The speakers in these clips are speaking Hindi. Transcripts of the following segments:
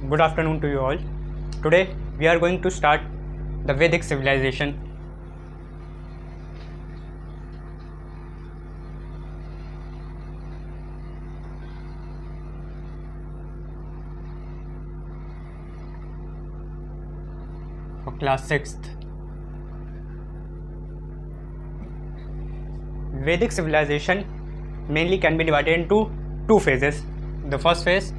Good afternoon to you all. Today we are going to start the Vedic civilization. For class 6th. Vedic civilization mainly can be divided into two phases. The first phase,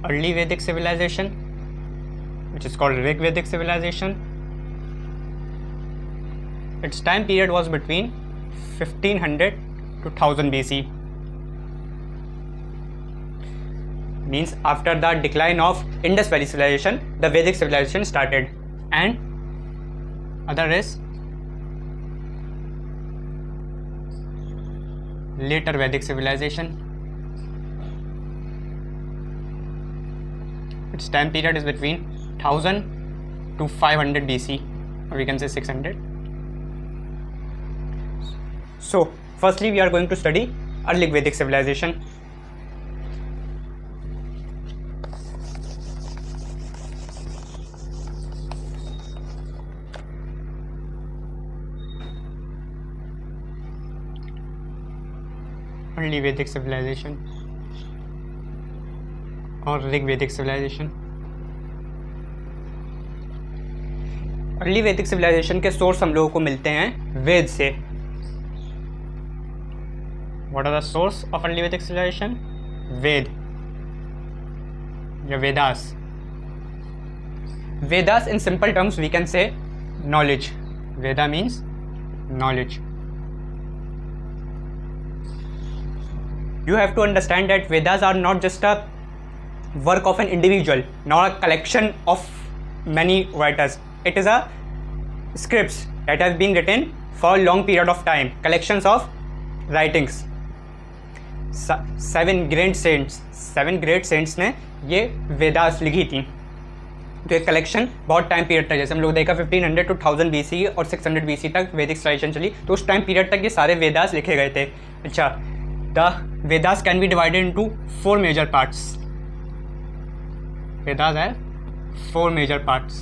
early Vedic civilization, which is called Rig Vedic civilization. Its time period was between 1500 to 1000 BC. Means after the decline of Indus Valley civilization, the Vedic civilization started. And other is later Vedic civilization. Its time period is between 1000 to 500 BC, or we can say 600. So, firstly we are going to study early Vedic civilization. Early Vedic civilization और Rig Vedic civilization. Early Vedic civilization के सोर्स हम लोगों को मिलते हैं वेद से. What are the source of early Vedic civilization? Veda या Vedas. Vedas in simple terms we can say knowledge. Veda means knowledge. You have to understand that Vedas are not just a work of an individual, nor a collection of many writers. It is a scripts that have been written for a long period of time, collections of writings. Seven great saints ने ये वेदास लिखी थी. तो एक कलेक्शन बहुत टाइम पीरियड तक, जैसे हम लोग देखा 1500 टू 1000 BC और 600 BC तक वैदिक सिविलाइजेशन चली, तो उस टाइम पीरियड तक ये सारे वेदास लिखे गए थे. अच्छा, the Vedas can be divided into four major parts. Vedas have four major parts.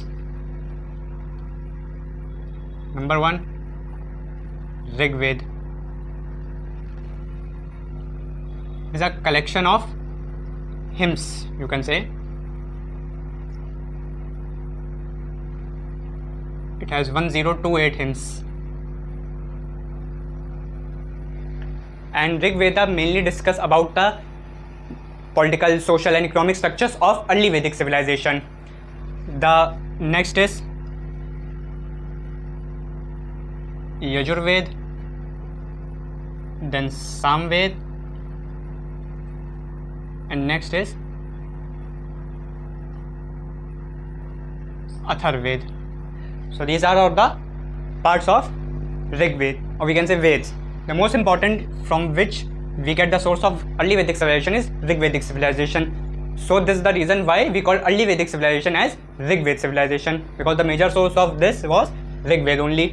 Number 1, Rig Ved is a collection of hymns, you can say. It has 1028 hymns. And Rig Veda mainly discuss about the political, social and economic structures of early Vedic civilization. The next is Yajurved, then Samved, and next is Atharved. So these are all the parts of Rig Ved, or we can say Veds. The most important from which we get the source of early Vedic civilization is Rig Vedic civilization. So this is the reason why we call early Vedic civilization as Rig Ved civilization, because the major source of this was Rig Ved only.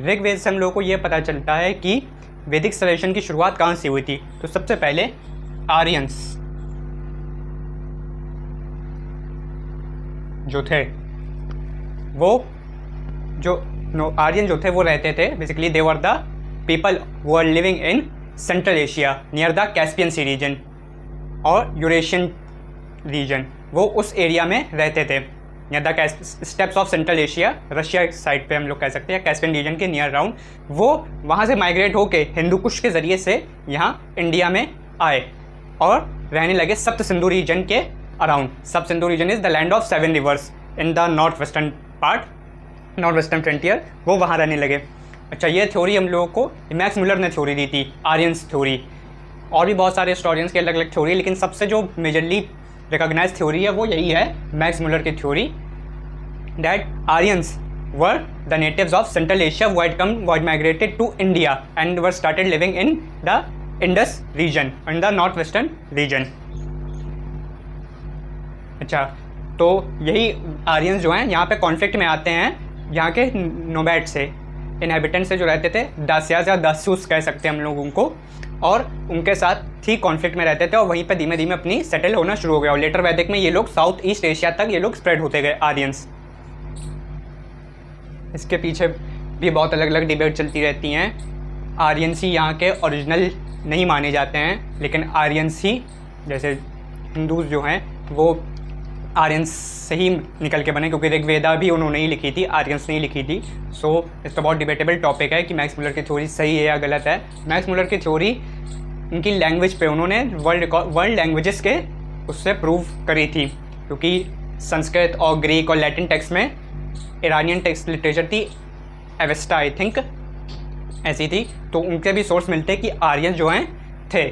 Rig वेद से हम लोगों को यह पता चलता है कि वैदिक सिविलाइजेशन की शुरुआत कहाँ से हुई थी. तो सबसे पहले आर्यंस जो थे, वो जो आर्यन जो थे वो रहते थे, basically they were the people who are living in central Asia near the Caspian sea region और यूरेशियन रीजन. वो उस एरिया में रहते थे near the steppes of central Asia, Russia side पे हम लोग कह सकते हैं, कैस्पियन रीजन के नियर राउंड. वो वहाँ से माइग्रेट होके हिंदू कुश के ज़रिए से यहाँ इंडिया में आए और रहने लगे सप्त सिंधु रीजन के अराउंड. सब Sindhu region is the land of 7 rivers in the north western part, north western frontier. वो वहाँ रहने लगे. अच्छा, ये थ्योरी हम लोगों को मैक्स मुलर ने थ्योरी दी थी, आर्यंस थ्योरी. और भी बहुत सारे हिस्टोरियंस की अलग अलग थ्योरी, लेकिन सबसे जो मेजरली रिकॉग्नाइज थ्योरी है वो यही है, मैक्स मुलर की theory, that Aryans were the natives of central Asia who had migrated to India and were started living in the Indus region, in the northwestern region. अच्छा, तो यही आर्यंस जो हैं यहाँ पे कॉन्फ्लिक्ट में आते हैं यहाँ के नोमैड से, इनहेबिटेंट से जो रहते थे, दासियाज या दासूस कह सकते हैं हम लोग उनको, और उनके साथ ही कॉन्फ्लिक्ट में रहते थे और वहीं पे धीमे धीमे अपनी सेटल होना शुरू हो गया। और लेटर वैदिक में ये लोग साउथ ईस्ट एशिया तक ये लोग स्प्रेड होते गए आर्यंस। इसके पीछे भी बहुत अलग अलग डिबेट चलती रहती हैं। आर्यंस ही यहाँ के ओरिजिनल नहीं माने जाते हैं, लेकिन आर्यंस ही, जैसे हिंदूज जो हैं वो आर्यंस से ही निकल के बने, क्योंकि ऋग्वेदा भी उन्होंने ही लिखी थी, आर्यंस ने ही लिखी थी। सो इसका बहुत डिबेटेबल टॉपिक है कि मैक्स मुलर की थ्योरी सही है या गलत है। मैक्स मुलर की थ्योरी इनकी लैंग्वेज पे उन्होंने वर्ल्ड लैंग्वेजेस के उससे प्रूव करी थी, क्योंकि संस्कृत और ग्रीक और लैटिन टेक्स्ट में ईरानियन टेक्स्ट लिटरेचर थी, एवेस्टा आई थिंक ऐसी थी, तो उनके भी सोर्स मिलते हैं कि आर्यन जो हैं थे।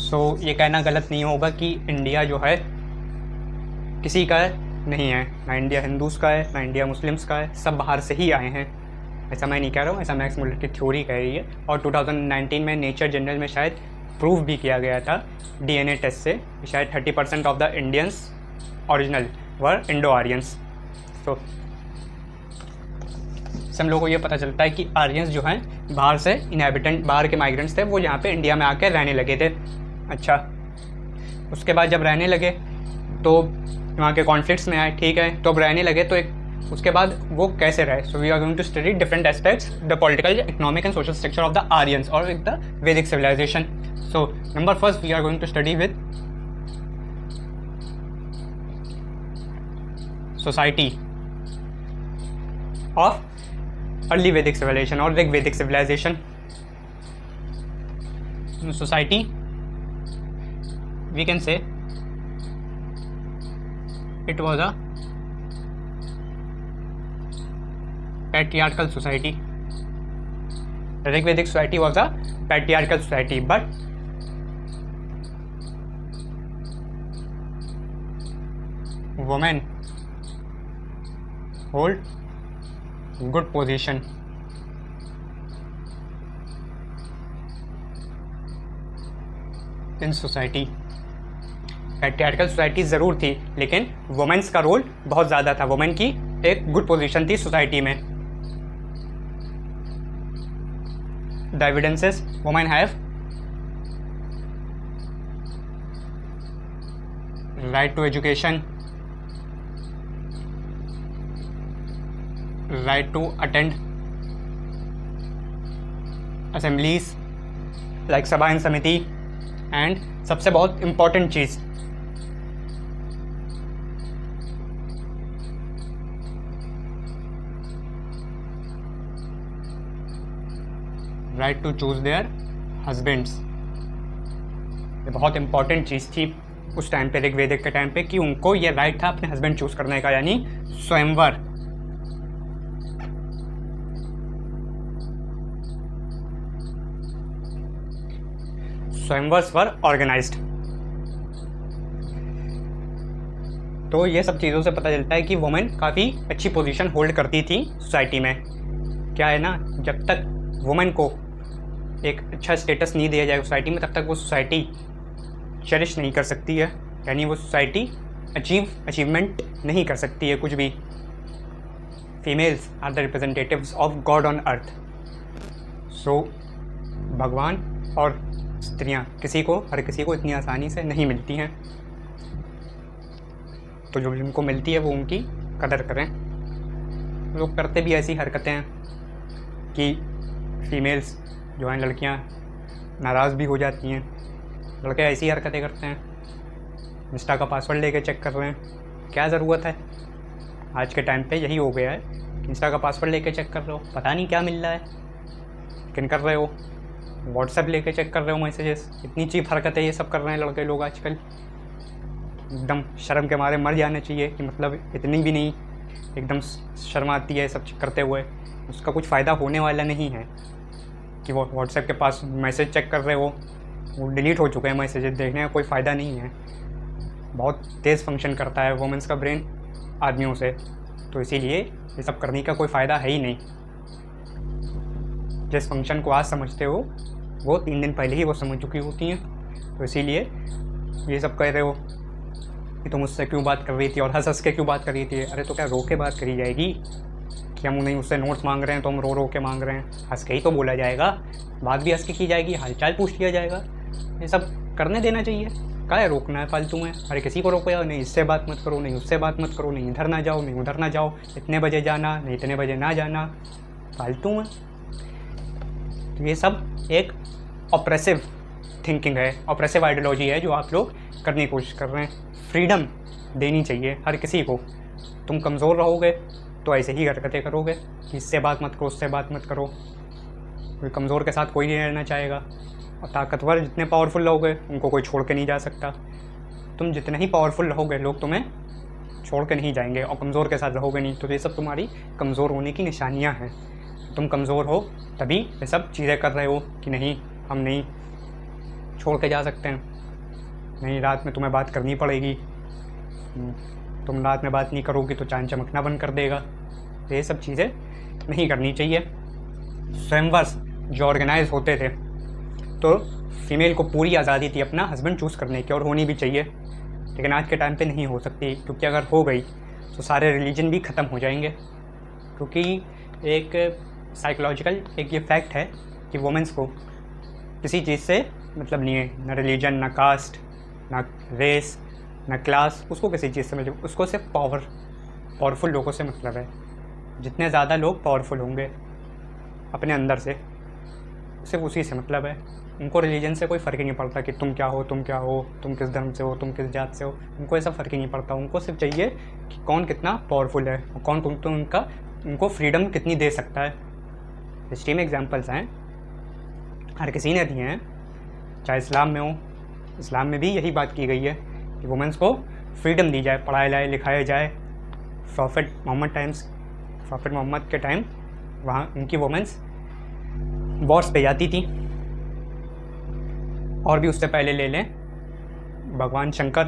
सो ये कहना गलत नहीं होगा कि इंडिया जो है किसी का नहीं है, ना इंडिया हिंदूज़ का है ना इंडिया मुस्लिम्स का है, सब बाहर से ही आए हैं। ऐसा मैं नहीं कह रहा हूँ, ऐसा मैक्स मुलर की थ्योरी कह रही है। और 2019 में नेचर जर्नल में शायद प्रूव भी किया गया था DNA टेस्ट से, शायद 30% of the Indians original were Indo Aryans. तो हम लोगों को ये पता चलता है कि आर्यंस जो हैं बाहर से इनहेबिटेंट, बाहर के माइग्रेंट्स थे, वो यहाँ पे इंडिया में आकर रहने लगे थे। अच्छा, उसके बाद जब रहने लगे तो वहाँ के कॉन्फ्लिक्ट्स में आए, ठीक है, तो अब रहने लगे तो एक उसके बाद वो कैसे रहे। So we are going to study different aspects the political, economic and social structure of the Aryans और with the Vedic civilization. So number first we are going to study with society of early Vedic civilization और Rigvedic civilization. Society we can say it was a patriarchal society. The Rigvedic society was a patriarchal society, but women hold good position in society. Patriarchal society ज़रूर थी, लेकिन वुमेन्स का रोल बहुत ज़्यादा था, वुमेन की एक गुड पोजीशन थी सोसाइटी में। The evidences women have right to education, right to attend assemblies like sabha and samiti, and सबसे बहुत इम्पॉर्टेंट चीज़ right to choose their husbands. ये बहुत इंपॉर्टेंट चीज़ थी उस टाइम पे, ऋग्वेदिक के टाइम पे, कि उनको ये राइट था अपने हस्बैंड चूज करने का, यानी स्वयंवर। स्वयंवर्स वर ऑर्गेनाइज्ड। तो ये सब चीज़ों से पता चलता है कि वुमेन काफ़ी अच्छी पोजीशन होल्ड करती थी सोसाइटी में। क्या है ना, जब तक वुमेन को एक अच्छा स्टेटस नहीं दिया जाए सोसाइटी में, तब तक वो सोसाइटी चेरिश नहीं कर सकती है, यानी वो सोसाइटी अचीवमेंट नहीं कर सकती है कुछ भी। Females are the representatives of god on earth. So भगवान और स्त्रियां हर किसी को इतनी आसानी से नहीं मिलती हैं, तो जो जिनको मिलती है वो उनकी कदर करें। लोग करते भी ऐसी हरकतें हैं कि फीमेल्स जो हैं, लड़कियां नाराज़ भी हो जाती हैं, लड़के ऐसी हरकतें करते हैं, इंस्टा का पासवर्ड लेके चेक कर रहे हैं। क्या ज़रूरत है, आज के टाइम पे यही हो गया है कि इंस्टा का पासवर्ड लेके चेक कर रहे हो, पता नहीं क्या मिल रहा है, लेकिन कर रहे हो। व्हाट्सएप लेके चेक कर रहे हो मैसेजेस, इतनी चीप हरकतें ये सब कर रहे हैं लड़के लोग आजकल। एकदम शर्म के मारे मर जाना चाहिए कि मतलब इतनी भी नहीं, एकदम शर्म आती है सब करते हुए। उसका कुछ फ़ायदा होने वाला नहीं है कि वो व्हाट्सएप के पास मैसेज चेक कर रहे हो, वो डिलीट हो चुके हैं मैसेजेस, देखने का कोई फ़ायदा नहीं है। बहुत तेज़ फंक्शन करता है वुमेंस का ब्रेन आदमियों से, तो इसीलिए ये सब करने का कोई फ़ायदा है ही नहीं। जिस फंक्शन को आज समझते हो वो 3 दिन पहले ही वो समझ चुकी होती हैं, तो इसीलिए ये सब कह रहे हो। कि तुम उससे क्यों बात कर रही थी और हंस हंस के क्यों बात कर रही थी। अरे तो क्या रो के बात करी जाएगी कि हम उन्हें उससे नोट्स मांग रहे हैं तो हम रो रो के मांग रहे हैं? हंस के ही तो बोला जाएगा, बात भी हंस के की जाएगी, हालचाल पूछ लिया जाएगा। ये सब करने देना चाहिए, क्या है रोकना है फालतू में? अरे किसी को रोको यार, नहीं इससे बात मत करो, नहीं उससे बात मत करो, नहीं इधर ना जाओ, नहीं उधर ना जाओ, इतने बजे जाना, नहीं इतने बजे ना जाना, फालतू में। तो ये सब एक ऑप्रेसिव थिंकिंग है, ऑप्रेसिव आइडियोलॉजी है जो आप लोग करने की कोशिश कर रहे हैं। फ्रीडम देनी चाहिए हर किसी को। तुम कमज़ोर रहोगे तो ऐसे ही हरकतें करोगे कि इससे बात मत करो, उससे बात मत करो। कोई कमज़ोर के साथ कोई नहीं रहना चाहेगा, और ताकतवर जितने पावरफुल रहोगे उनको कोई छोड़ के नहीं जा सकता। तुम जितने ही पावरफुल रहोगे लोग तुम्हें छोड़ के नहीं जाएंगे, और कमज़ोर के साथ रहोगे नहीं। तो ये सब तुम्हारी कमज़ोर होने की निशानियाँ हैं। तुम कमज़ोर हो तभी ये सब चीज़ें कर रहे हो कि नहीं हम नहीं छोड़ के जा सकते हैं, नहीं रात में तुम्हें बात करनी पड़ेगी, तुम रात में बात नहीं करोगी तो चांद चमकना बंद कर देगा। तो ये सब चीज़ें नहीं करनी चाहिए। स्वयंवर जो ऑर्गेनाइज होते थे तो फीमेल को पूरी आज़ादी थी अपना हस्बैंड चूज़ करने की, और होनी भी चाहिए। लेकिन आज के टाइम पे नहीं हो सकती, क्योंकि अगर हो गई तो सारे रिलीजन भी ख़त्म हो जाएंगे। क्योंकि एक साइकोलॉजिकल एक ये फैक्ट है कि वुमेंस को किसी चीज़ से मतलब नहीं है, ना रिलीजन, ना कास्ट, ना रेस, ना क्लास, उसको किसी चीज़ से मतलब, उसको सिर्फ पावरफुल लोगों से मतलब है। जितने ज़्यादा लोग पावरफुल होंगे अपने अंदर से, सिर्फ उसी से मतलब है। उनको रिलीजन से कोई फ़र्क ही नहीं पड़ता कि तुम क्या हो, तुम क्या हो, तुम किस धर्म से हो, तुम किस जात से हो, उनको ऐसा फ़र्क ही नहीं पड़ता। उनको सिर्फ चाहिए कि कौन कितना पावरफुल है और कौन तो उनको फ्रीडम कितनी दे सकता है। हिस्ट्री में एग्जाम्पल्स हैं, हर किसी ने दिए हैं, चाहे इस्लाम में हो। इस्लाम में भी यही बात की गई है कि वुमेंस को फ्रीडम दी जाए, पढ़ाया जाए, लिखाया जाए। प्रॉफिट मोहम्मद के टाइम वहाँ उनकी वुमेंस वॉर्स पे जाती थी। और भी उससे पहले ले लें भगवान शंकर,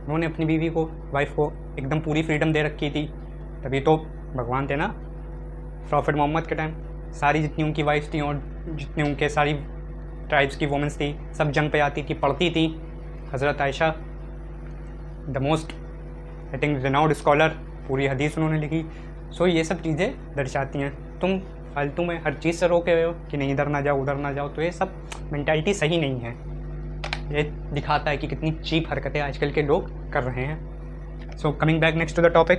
उन्होंने अपनी बीवी को, वाइफ को एकदम पूरी फ्रीडम दे रखी थी, तभी तो भगवान थे ना। प्रॉफिट मोहम्मद के टाइम सारी जितनी उनकी वाइफ थी और जितनी उनके सारी ट्राइब्स की वुमेंस थी सब जंग पे आती थी, पढ़ती थी। हज़रत Ayesha the most I think renowned scholar, पूरी हदीस उन्होंने लिखी। सो ये सब चीज़ें दर्शाती हैं। तुम फालतू में हर चीज़ से रोके हुए हो कि नहीं इधर ना जाओ, उधर ना जाओ, तो ये सब मेंटालिटी सही नहीं है। ये दिखाता है कि कितनी चीप हरकतें आजकल के लोग कर रहे हैं। So coming back next to the topic,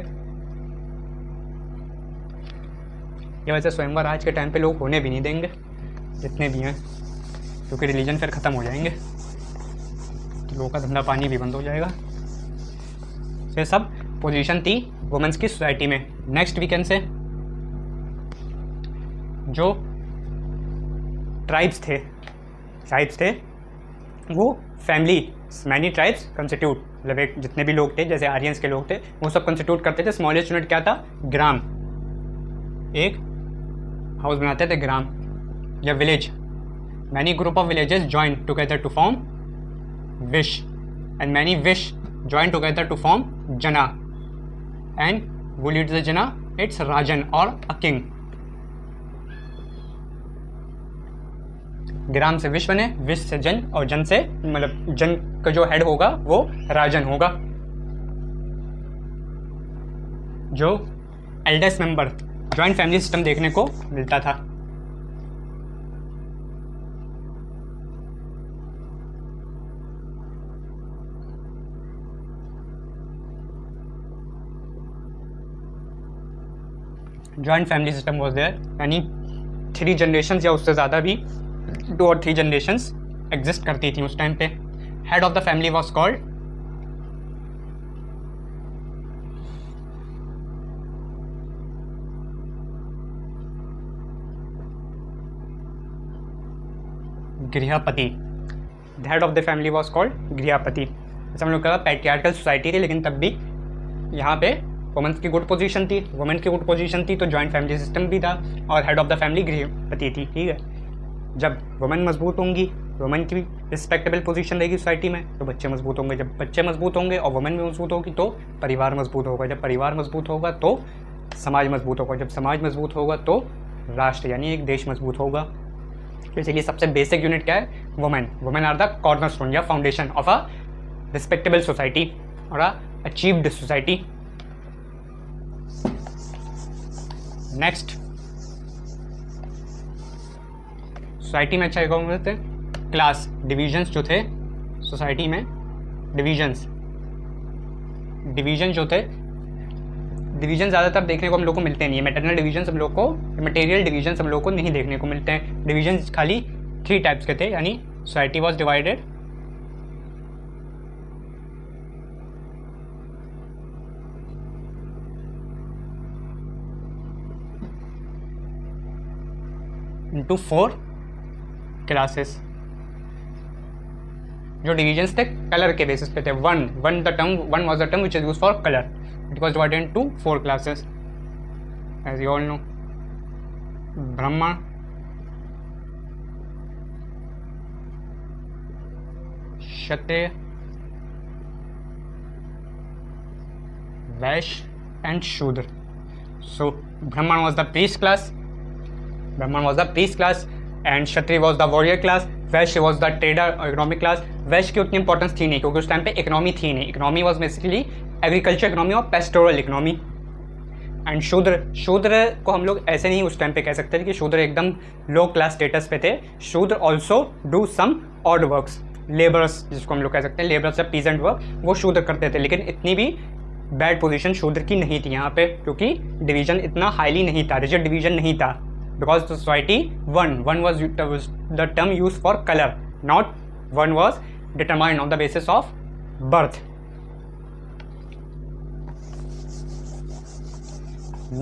ये वैसे स्वयंवर आज के टाइम पे लोग होने भी नहीं देंगे जितने भी हैं, क्योंकि रिलीजन फिर ख़त्म हो जाएंगे तो लोगों का धंधा पानी भी बंद हो जाएगा। ये सब पोजीशन थी वुमेंस की सोसाइटी में। नेक्स्ट वीकेंड से जो ट्राइब्स थे वो फैमिली, मैनी ट्राइब्स कंस्टिट्यूट, मतलब एक जितने भी लोग थे जैसे आर्यंस के लोग थे वो सब कंस्टिट्यूट करते थे। स्मॉलेस्ट यूनिट क्या था? ग्राम। एक हाउस बनाते थे ग्राम या village. Many group of villages join together to form vish, and many vish join together to form jana, and who leads the jana? It's Rajan or a king. ग्राम से विश बने, विश से जन, और जन से मतलब जन का जो हेड होगा वो राजन होगा। जो eldest member, joint family system देखने को मिलता था। Joint family system was there, यानी 3 जनरेशन्स या उससे ज़्यादा भी 2 और 3 जनरेशन्स एग्जिस्ट करती थी उस टाइम पे। Head of the family was called grihapati. The head of the family was called grihapati. जैसे हम लोग कहा पैट्रियार्कल सोसाइटी थी, लेकिन तब भी यहाँ पे वुमेन्स की गुड पोजीशन थी, वुमेन की गुड पोजीशन थी, तो जॉइंट फैमिली सिस्टम भी था और हेड ऑफ द फैमिली गृहपति थी। ठीक है, जब वुमेन मजबूत होंगी, वुमेन की रिस्पेक्टेबल पोजीशन रहेगी सोसाइटी में, तो बच्चे मजबूत होंगे। जब बच्चे मजबूत होंगे और वुमेन भी मजबूत होगी तो परिवार मजबूत होगा। जब परिवार मजबूत होगा तो समाज मजबूत होगा। जब समाज मजबूत होगा तो राष्ट्र यानी एक देश मजबूत होगा। बेसिकली सबसे बेसिक यूनिट क्या है? Women. Women are the cornerstone या foundation of a respectable society. or a achieved society. Next, society में अच्छा थे क्लास डिविजन्स जो थे सोसाइटी में, डिवीजन जो थे, डिवीजन ज़्यादातर देखने को हम लोग को मिलते नहीं है। मैटरनल डिवीजन हम लोग को, मटेरियल डिवीजन हम लोग को नहीं देखने को मिलते हैं। डिवीजन खाली 3 टाइप्स के थे, यानी society was divided into 4 classes. जो डिविजन्स थे कलर के बेसिस पे थे। One was the term which is use for colour. It was divided into 4 classes as you all know. Brahmin, Kshatriya, Vaishya and Shudra. So Brahmin was the priest class, and Kshatriya was the warrior class, Vaishya was the trader और इकोनॉमिक क्लास। वैश्य की उतनी इंपॉर्टेंस थी नहीं क्योंकि उस टाइम पे इकोनॉमी थी नहीं। Economy was basically agriculture economy और पेस्टोरल इकोनॉमी। एंड शूद्र को हम लोग ऐसे नहीं उस टाइम पे कह सकते थे कि शूद्र एकदम लो क्लास स्टेटस पे थे। Shudra also do some odd works, labours जिसको हम लोग कह सकते हैं, लेबर्स या पीजेंट वर्क, वो शूद्र करते थे। लेकिन इतनी भी बैड पोजीशन शूद्र की नहीं थी यहाँ पे, क्योंकि डिवीजन इतना हाईली नहीं था, रिजिड डिवीजन नहीं था। Because the society one was the term used for color, not one was determined on the basis of birth.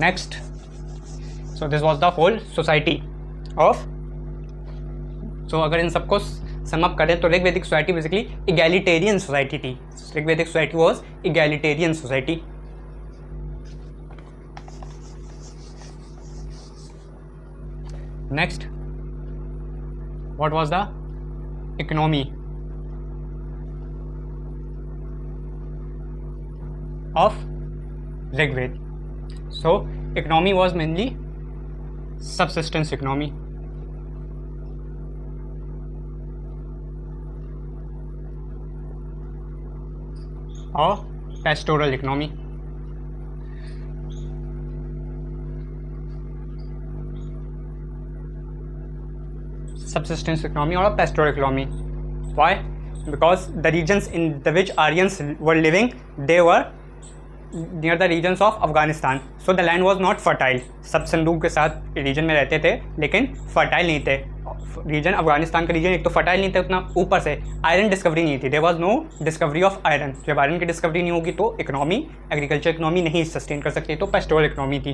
Next, so this was the whole society of, so अगर इन सबको सम अप करें तो Rigvedic society basically egalitarian society थी। Rigvedic society was egalitarian society. Next, what was the economy of Rigved? So, economy was mainly subsistence economy. Or pastoral economy. Subsistence economy or a pastoral economy. Why? Because the regions in the which Aryans were living, they were near the regions of Afghanistan. So the land was not fertile. सब संदूक के साथ रीजन में रहते थे लेकिन फर्टाइल नहीं थे। रीजन अफगानिस्तान का रीजन एक तो फर्टाइल नहीं था उतना, ऊपर से आयरन डिस्कवरी नहीं थी। There was no discovery of iron. जब आयरन की डिस्कवरी नहीं होगी तो इकोनॉमी, एग्रीकल्चर इकोनॉमी नहीं सस्टेन कर सकती, तो पेस्टोरल इकोनॉमी थी।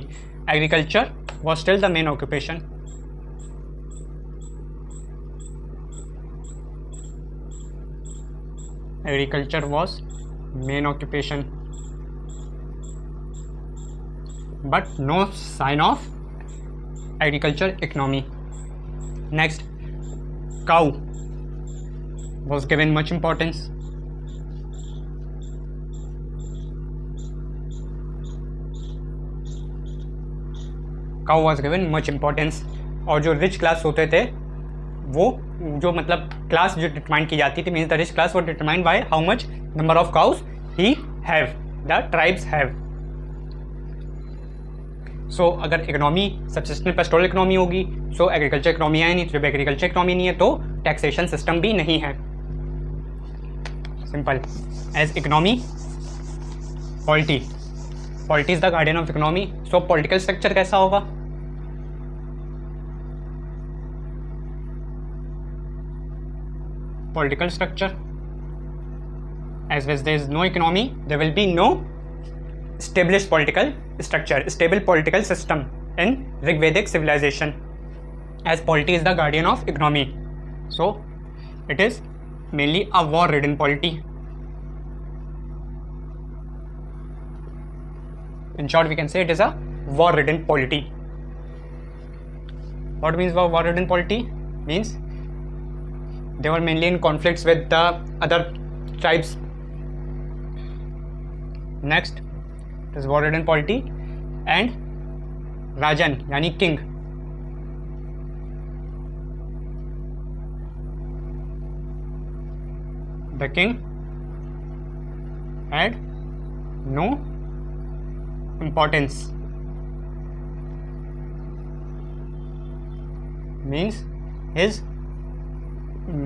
Agriculture was still the main occupation. Agriculture was main occupation, but no sign of agriculture economy. Next, cow was given much importance. Cow was given much importance. और जो रिच क्लास होते थे वो जो मतलब क्लास जो डिटरमाइन की जाती थी, means the rich class was determined by how much number of cows he have, the tribes have. So अगर इकोनॉमी सबसिस्टेंस पेस्टोरल इकोनॉमी होगी, सो एग्रीकल्चर इकोनॉमी है नहीं। जब एग्रीकल्चर इकोनॉमी नहीं है तो टैक्सेशन सिस्टम भी नहीं है। Simple as economy, polity is the guardian of economy. So political structure कैसा होगा? Political structure, as well as there is no economy, there will be no established political structure, stable political system in Rigvedic civilization, as polity is the guardian of economy. So it is mainly a war-ridden polity. In short, we can say it is a war-ridden polity. What means war-ridden polity? Means they were mainly in conflicts with the other tribes. Next is war-ridden polity and Rajan yani king. The king had no importance, means his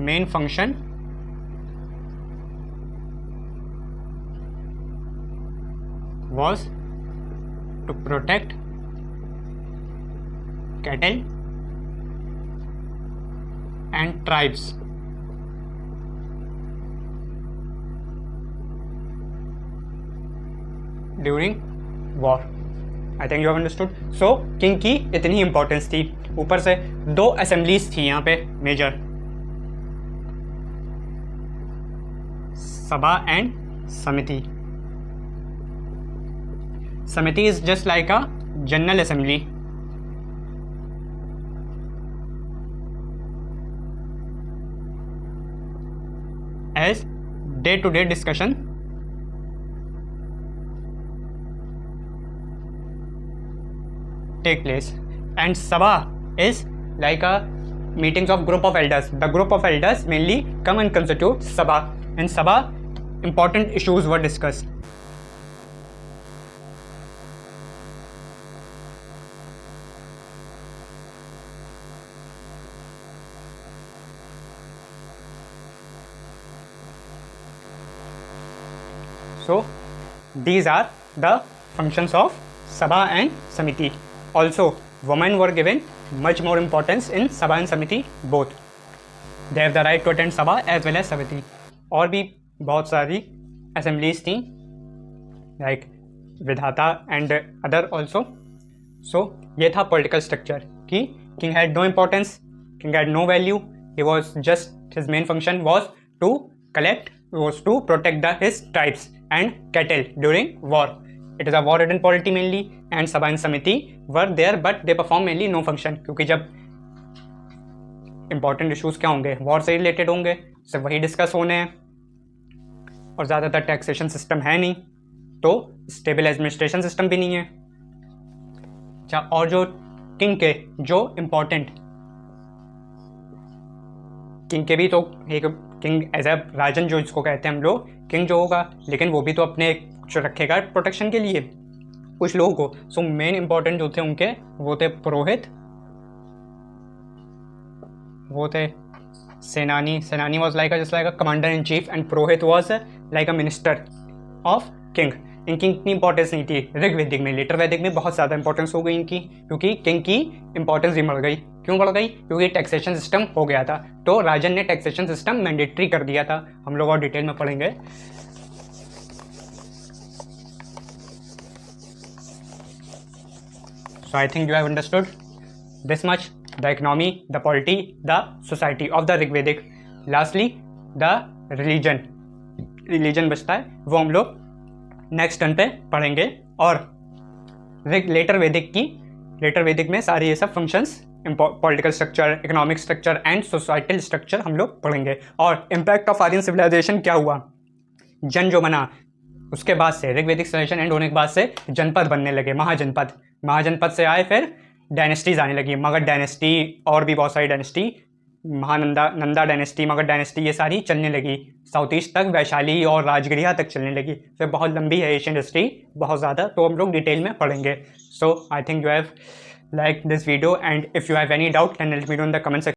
main function was to protect cattle and tribes during war. I think you have understood. So king की इतनी इंपॉर्टेंस थी, ऊपर से 2 असेंबलीज थी यहाँ पे मेजर, सभा एंड समिति. समिति is just like a general assembly. As day-to-day discussion take place, and Sabha is like a meetings of group of elders. The group of elders mainly come and constitute Sabha. In Sabha, important issues were discussed. So these are the functions of Sabha and Samiti. Also, women were given much more importance in Sabha and Samiti both. They have the right to attend Sabha as well as Samiti. और भी बहुत सारी assemblies थी, like Vidhata and other also. So ये था political structure कि king had no importance, king had no value. He was just, his main function was to collect, was to protect his tribes and cattle during war. It is a war-ridden polity mainly, and Sabha and Samiti were there, but they perform mainly no function. क्योंकि जब important issues क्या होंगे, war से related होंगे, सिर्फ वही discuss होने हैं, और ज़्यादातर taxation system है नहीं, तो stable administration system भी नहीं है. अच्छा, और जो king के जो important, किंग के भी तो एक किंग एज ए राजन जो इसको कहते हैं हम लोग, किंग जो होगा, लेकिन वो भी तो अपने जो रखेगा प्रोटेक्शन के लिए कुछ लोगों को. सो मेन इंपॉर्टेंट जो थे उनके वो थे पुरोहित, वो थे सेनानी. सेनानी was like just like a commander in chief, and Purohit was like a minister of king. इनकी इतनी इंपॉर्टेंस नहीं थी ऋग्वेदिक में. लेटर वैदिक में बहुत ज़्यादा इंपॉर्टेंस हो गई इनकी, क्योंकि किंग की इंपॉर्टेंस भी बढ़ गई. क्यों बढ़ गई? क्योंकि टैक्सेशन सिस्टम हो गया था, तो राजन ने टैक्सेशन सिस्टम मैंडेटरी कर दिया था. हम लोग और डिटेल में पढ़ेंगे. So I think you have understood this much: the economy, the polity, the society of the Rigvedic. Lastly, the religion. Religion बचता है, वो हम लोग नेक्स्ट टर्न पे पढ़ेंगे. और लेटर वैदिक में सारे ये सब functions, political structure, economic structure and societal structure हम लोग पढ़ेंगे. और इम्पैक्ट ऑफ आर्यन सिविलाइजेशन क्या हुआ, जन जो बना, उसके बाद से ऋग्वेदिक सिविलाइजेशन एंड होने के बाद से जनपद बनने लगे, महाजनपद से आए, फिर डायनेस्टीज आने लगी, मगध डायनेस्टी और भी बहुत सारी dynasty, Nanda dynasty, Magadh dynasty, ये सारी चलने लगी. साउथ ईस्ट तक, वैशाली और राजगृह तक चलने लगी. फिर बहुत लंबी है एशियन हिस्ट्री, बहुत ज़्यादा, तो हम लोग डिटेल में पढ़ेंगे. So I think you have liked this video, and if you have any doubt, then let me know in the comment section.